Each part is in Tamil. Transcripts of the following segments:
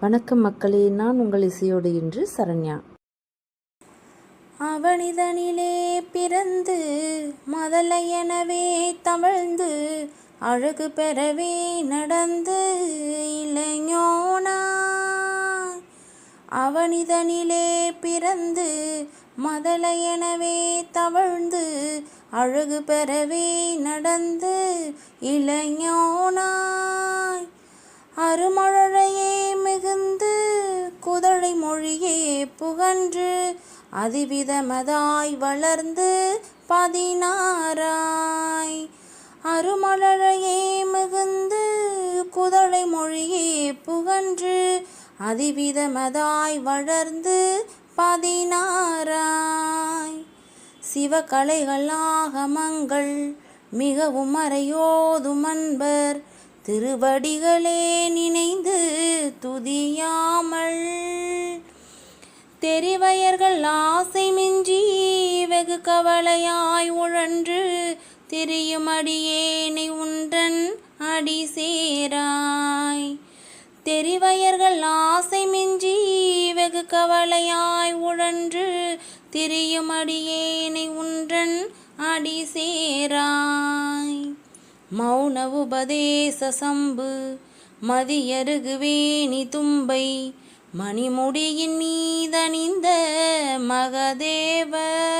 வணக்கம் மக்களே, நான் உங்கள் இசையோடு இன்று சரண்யா. அவனிதனிலே பிறந்து மதலை எனவே தவழ்ந்து அழகு பெறவே நடந்து இளைஞனாய். அவனிதனிலே பிறந்து மதலை எனவே தவழ்ந்து அழகு பெறவே நடந்து இளைஞனாய். அருமழையே மிகுந்து குதழை மொழியே புகன்று அதிவிதமதாய் வளர்ந்து 16 அருமழையே மிகுந்து குதழை மொழியே புகன்று அதிவிதமதாய் வளர்ந்து 16 சிவகலைகள் ஆகமங்கள் மிகவும் மறையோதும் அன்பர் திருவடிகளே நினைந்து துதியாமல் தெரிவயர்கள் ஆசை மிஞ்சி வெகு கவலையாய் உழன்று திரியும் அடியேனை உன்றன் அடி சேராய். தெரிவயர்கள் ஆசை மிஞ்சி வெகு கவலையாய் உழன்று திரியும் அடியேனை உன்றன் அடி சேராய். மௌன உபதேச சம்பு மதியருகுவேணி தும்பை மணிமுடியின் மீதணிந்த மகதேவர்.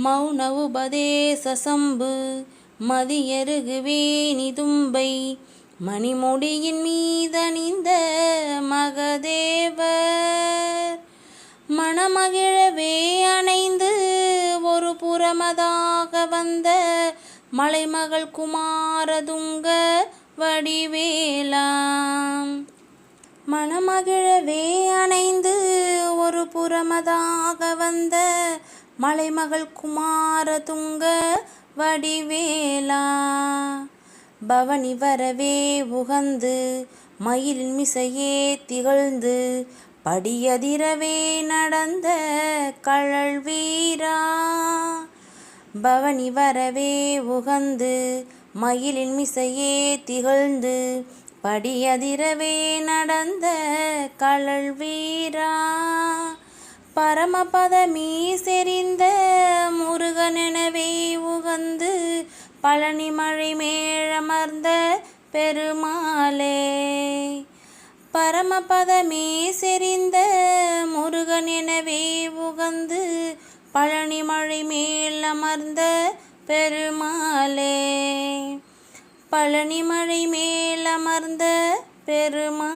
மௌன உபதேச சம்பு மதியருகுவேணி தும்பை மணிமுடியின் மீதணிந்த மகதேவர். மணமகிழவே அணைந்து ஒரு புறமதாக வந்த மலைமகள் குமாரதுங்க வடிவேலாம். மணமகிழவே அணைந்து ஒரு புறமதாக வந்த மலைமகள் குமாரதுங்க வடிவேலா. பவனி வரவே உகந்து மயிலின் மிசையே திகழ்ந்து படியதிரவே நடந்த கழல் வீரா. பவனி வரவே உகந்து மயிலின் மிசையே திகழ்ந்து படியதிரவே நடந்த கழல் வீரா. பரமபதமீ செறிந்த முருகனெனவே உகந்து பழனி மழை மேழமர்ந்த பெருமாளே. பரமபதமே செறிந்த முருகனெனவே உகந்து பழனி மழை மேல் அமர்ந்த பெருமாளே. பழனி மழை மேல் அமர்ந்த பெருமா